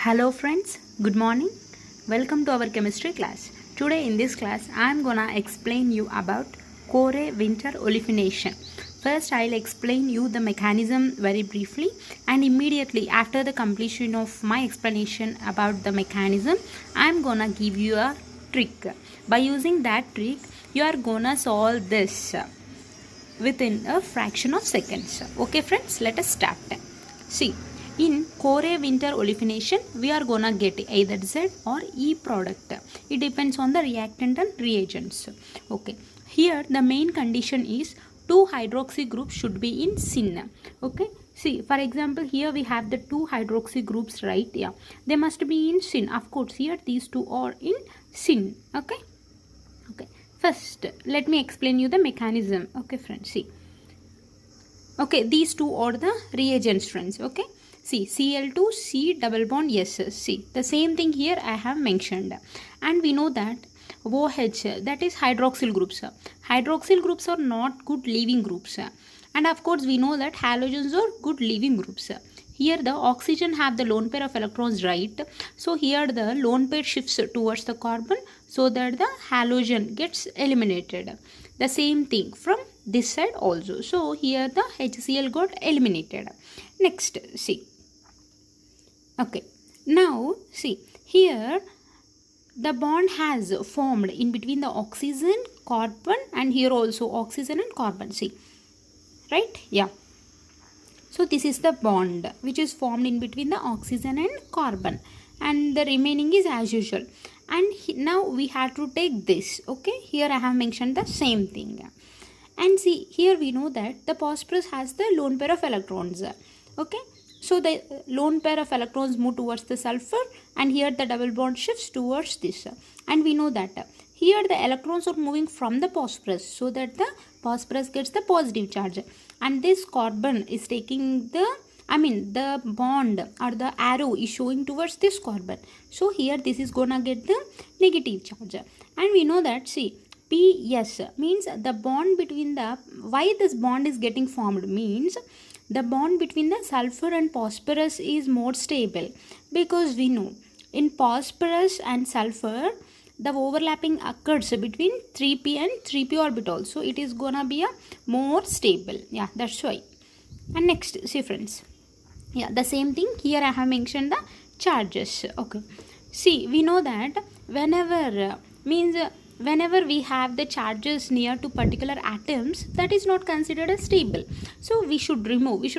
Hello friends, good morning. Welcome to our chemistry class. Today in this class I am gonna explain you about core winter olefination. First I'll explain you the mechanism very briefly, and immediately after the completion of my explanation about the mechanism I am gonna give you a trick. By using that trick you are gonna solve this within a fraction of seconds. Okay friends, let us start. See, in core winter olefination we are gonna get either Z or E product. It depends on the reactant and reagents. Okay, here the main condition is two hydroxy groups should be in syn. Okay, see, for example here we have the two hydroxy groups, right? Yeah, they must be in syn. Of course here these two are in syn. Okay, first let me explain you the mechanism. Okay friends, see, okay, these two are the reagents friends. Okay, see, Cl2 C double bond S. See, the same thing here I have mentioned, and we know that OH, that is hydroxyl groups. Hydroxyl groups are not good leaving groups, and of course we know that halogens are good leaving groups. Here the oxygen have the lone pair of electrons, right? So here the lone pair shifts towards the carbon so that the halogen gets eliminated. The same thing from this side also. So here the HCl got eliminated. Next, see. Okay, now see, here the bond has formed in between the oxygen, carbon, and here also oxygen and carbon. See, right? Yeah. So this is the bond which is formed in between the oxygen and carbon, and the remaining is as usual. And now we have to take this. Okay, here I have mentioned the same thing. And see, here we know that the phosphorus has the lone pair of electrons. Okay, so the lone pair of electrons move towards the sulfur, and here the double bond shifts towards this. And we know that here the electrons are moving from the phosphorus, so that the phosphorus gets the positive charge, and this carbon is taking the bond or the arrow is showing towards this carbon. So here this is gonna get the negative charge. And we know that, see, PS means the bond between the, why this bond is getting formed means the bond between the sulfur and phosphorus is more stable, because we know in phosphorus and sulfur the overlapping occurs between 3p and 3p orbital, so it is gonna be a more stable. Yeah, that's why. And next, see friends, yeah, the same thing here I have mentioned the charges. Okay, see, we know that whenever we have the charges near to particular atoms, that is not considered as stable, so we should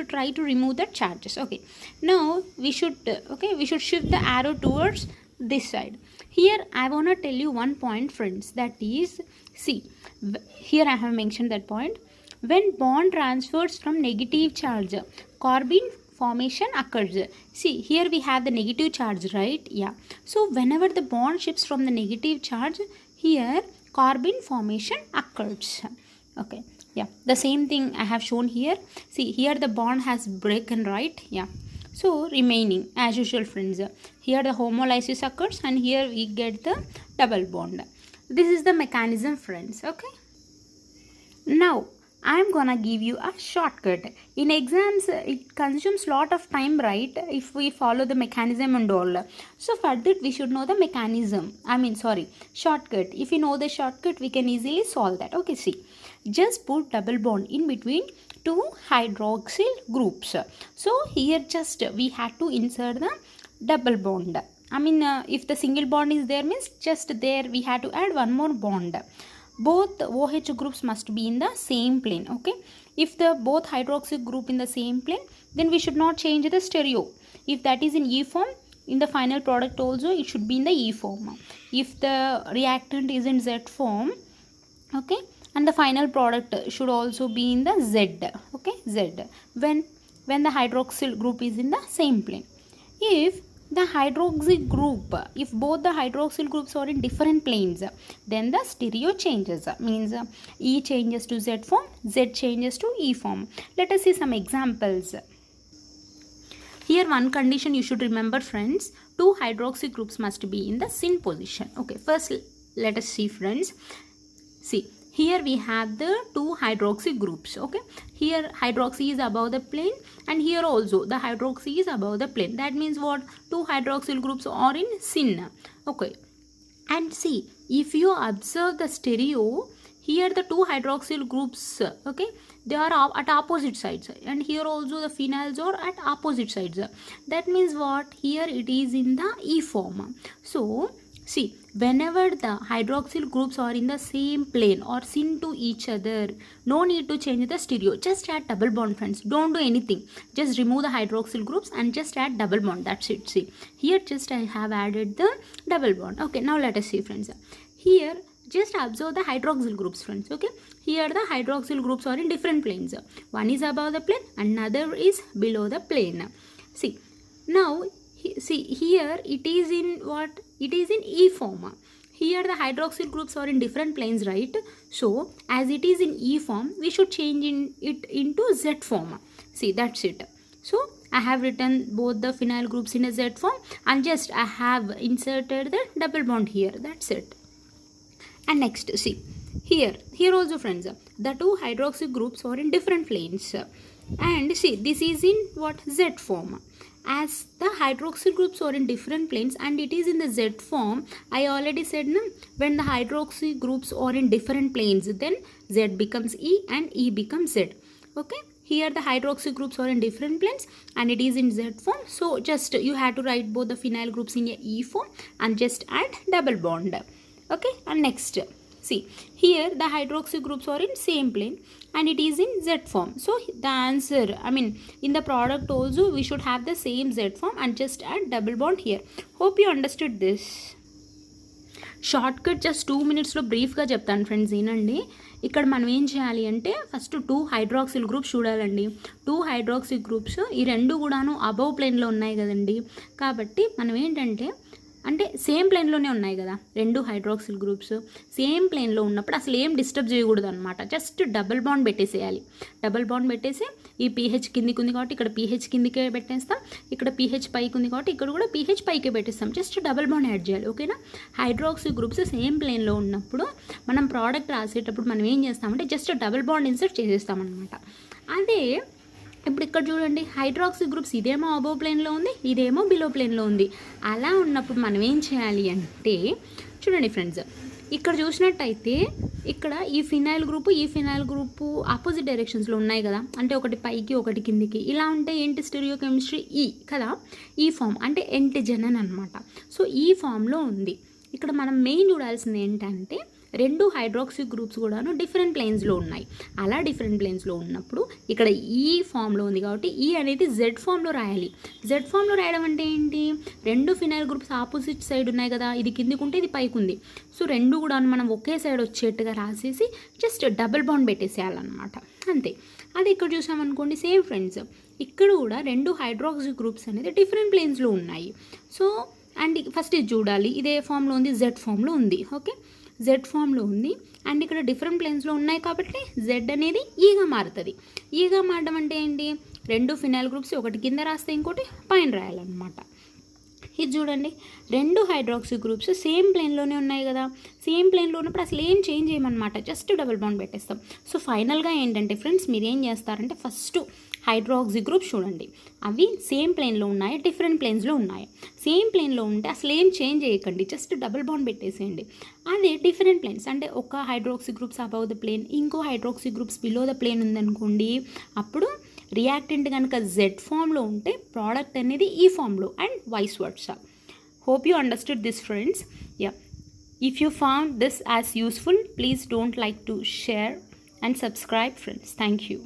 try to remove the charges. Okay, now we should shift the arrow towards this side. Here I want to tell you one point friends, that is, see, here I have mentioned that point. When bond transfers from negative charge, carbene formation occurs. See, here we have the negative charge, right? Yeah, so whenever the bond shifts from the negative charge, here carbene formation occurs. Okay, yeah, the same thing I have shown here. See, here the bond has broken, right? Yeah, so remaining as usual friends, here the homolysis occurs, and here we get the double bond. This is the mechanism friends. Okay, now I am gonna give you a shortcut. In exams it consumes lot of time, right, if we follow the mechanism and all. So for that we should know the mechanism, shortcut. If you know the shortcut we can easily solve that. Okay, see, just put double bond in between two hydroxyl groups. So here just we have to insert the double bond. If the single bond is there means just there we have to add one more bond. Both OH groups must be in the same plane. Okay, if the both hydroxy group in the same plane, then we should not change the stereo. If that is in E form, in the final product also it should be in the E form. If the reactant is in Z form, okay, and the final product should also be in the Z. Okay, Z, when the hydroxyl group is in the same plane. If the hydroxy group, if both the hydroxyl groups are in different planes, then the stereo changes, means E changes to Z form, Z changes to E form. Let us see some examples. Here one condition you should remember friends, two hydroxy groups must be in the syn position. Okay, first let us see friends. See, here we have the two hydroxy groups. Okay, here hydroxy is above the plane, and here also the hydroxy is above the plane. That means what? Two hydroxyl groups are in syn. Okay, and see, if you observe the stereo, here the two hydroxyl groups, okay, they are at opposite sides, and here also the phenyls are at opposite sides. That means what? Here it is in the E form. So see, whenever the hydroxyl groups are in the same plane or syn to each other, no need to change the stereo. Just add double bond, friends. Don't do anything. Just remove the hydroxyl groups and just add double bond. That's it. See, here just I have added the double bond. Okay, now let us see, friends. Here just observe the hydroxyl groups, friends. Okay, here the hydroxyl groups are in different planes. One is above the plane, another is below the plane. See, now see, here it is in what? It is in E form. Here the hydroxyl groups are in different planes, right? So as it is in E form, we should change it into Z form. See, that's it. So I have written both the phenyl groups in a Z form, and just I have inserted the double bond here. That's it. And next, see, here also, friends, the two hydroxy groups are in different planes, and see, this is in what? Z form. As the hydroxyl groups are in different planes and it is in the Z form, I already said, no, when the hydroxy groups are in different planes, then Z becomes E and E becomes Z. Okay, here the hydroxy groups are in different planes and it is in Z form. So just you have to write both the phenyl groups in a E form and just add double bond. Okay, and next, see, here the hydroxy groups are in same plane and it is in Z form. So the answer, I mean, in the product also we should have the same Z form and just add double bond here. Hope you understood this. Shortcut just 2 minutesలో బ్రీఫ్గా చెప్తాను friends. ఏనండి, ఇక్కడ మనం ఏం చేయాలి అంటే first 2 hydroxyl groups చూడాలండి. 2 hydroxyl groups ఈ రెండు కూడాను అబవ్ ప్లేన్లో ఉన్నాయి కదండి. కాబట్టి మనం ఏంటంటే అంటే సేమ్ ప్లేన్లోనే ఉన్నాయి కదా రెండు హైడ్రాక్సిల్ గ్రూప్స్. సేమ్ ప్లేన్లో ఉన్నప్పుడు అసలు ఏం డిస్టర్బ్ చేయకూడదు అనమాట. జస్ట్ డబుల్ బాండ్ పెట్టేసేయాలి. డబుల్ బాండ్ పెట్టేసి ఈ పీహెచ్ కిందికి ఉంది కాబట్టి ఇక్కడ పీహెచ్ కిందికే పెట్టేస్తాం, ఇక్కడ పీహెచ్ పైకి ఉంది కాబట్టి ఇక్కడ కూడా పీహెచ్ పైకే పెట్టేస్తాం. జస్ట్ డబుల్ బాండ్ యాడ్ చేయాలి. ఓకేనా, హైడ్రాక్సిల్ గ్రూప్స్ సేమ్ ప్లేన్లో ఉన్నప్పుడు మనం ప్రోడక్ట్ రాసేటప్పుడు మనం ఏం చేస్తామంటే జస్ట్ డబుల్ బాండ్ ఇన్సర్ట్ చేసేస్తాం అనమాట. అదే ఇప్పుడు ఇక్కడ చూడండి, హైడ్రాక్సీ గ్రూప్స్ ఇదేమో అబోవ్ ప్లేన్లో ఉంది, ఇదేమో బిలో ప్లేన్లో ఉంది. అలా ఉన్నప్పుడు మనం ఏం చేయాలి అంటే చూడండి ఫ్రెండ్స్, ఇక్కడ చూసినట్టయితే ఇక్కడ ఈ ఫినైల్ గ్రూపు ఆపోజిట్ డైరెక్షన్స్లో ఉన్నాయి కదా, అంటే ఒకటి పైకి ఒకటి కిందికి. ఇలా ఉంటే ఏంటి స్టీరియో కెమిస్ట్రీ ఈ కదా, ఈ ఫామ్ అంటే ఎంటిజెనన్ అనమాట. సో ఈ ఫామ్లో ఉంది. ఇక్కడ మనం మెయిన్ చూడాల్సింది ఏంటంటే రెండు హైడ్రాక్సీ గ్రూప్స్ కూడాను డిఫరెంట్ ప్లేన్స్లో ఉన్నాయి. అలా డిఫరెంట్ ప్లేన్స్లో ఉన్నప్పుడు ఇక్కడ ఈ ఫామ్లో ఉంది కాబట్టి ఈ అనేది జెడ్ ఫామ్లో రాయాలి. జెడ్ ఫామ్లో రాయడం అంటే ఏంటి, రెండు ఫినైల్ గ్రూప్స్ ఆపోజిట్ సైడ్ ఉన్నాయి కదా, ఇది కిందికి ఉంటే ఇది పైకి ఉంది. సో రెండు కూడా మనం ఒకే సైడ్ వచ్చేట్టుగా రాసేసి జస్ట్ డబుల్ బాండ్ పెట్టేసేయాలన్నమాట, అంతే. అది ఇక్కడ చూసామనుకోండి సేమ్ ఫ్రెండ్స్, ఇక్కడ కూడా రెండు హైడ్రాక్సీ గ్రూప్స్ అనేది డిఫరెంట్ ప్లేన్స్లో ఉన్నాయి. సో అండ్ ఫస్ట్ ఇది చూడాలి, ఇదే ఫామ్లో ఉంది, జెడ్ ఫామ్లో ఉంది. ఓకే, జెడ్ ఫామ్లో ఉంది అండ్ ఇక్కడ డిఫరెంట్ ప్లేన్స్లో ఉన్నాయి కాబట్టి జెడ్ అనేది ఈగా మారుతుంది. ఈగా మారడం అంటే ఏంటి, రెండు ఫినైల్ గ్రూప్స్ ఒకటి కింద రాస్తే ఇంకోటి పైన రాయాలన్నమాట. ఇది చూడండి, రెండు హైడ్రాక్సీ గ్రూప్స్ సేమ్ ప్లేన్లోనే ఉన్నాయి కదా, సేమ్ ప్లేన్లో ఉన్నప్పుడు అసలు ఏం చేంజ్ చేయమన్నమాట, జస్ట్ డబుల్ బాండ్ పెట్టేస్తాం. సో ఫైనల్గా ఏంటంటే ఫ్రెండ్స్, మీరు ఏం చేస్తారంటే ఫస్ట్ హైడ్రాక్సీ గ్రూప్స్ చూడండి, అవి సేమ్ ప్లేన్లో ఉన్నాయి, డిఫరెంట్ ప్లేన్స్లో ఉన్నాయి. సేమ్ ప్లేన్లో ఉంటే అసలు ఏం చేంజ్ చేయకండి, జస్ట్ డబుల్ బాండ్ పెట్టేసేయండి. అదే డిఫరెంట్ ప్లేన్స్ అంటే ఒక hydroxy groups above the plane, ఇంకో hydroxy groups below the plane ఉందనుకోండి, అప్పుడు రియాక్టెంట్ కనుక జెడ్ ఫామ్లో ఉంటే ప్రోడక్ట్ అనేది ఈ ఫామ్లో and vice versa. Hope you understood this, friends. Yeah, if you found this as useful, please don't like to share and subscribe, friends. Thank you.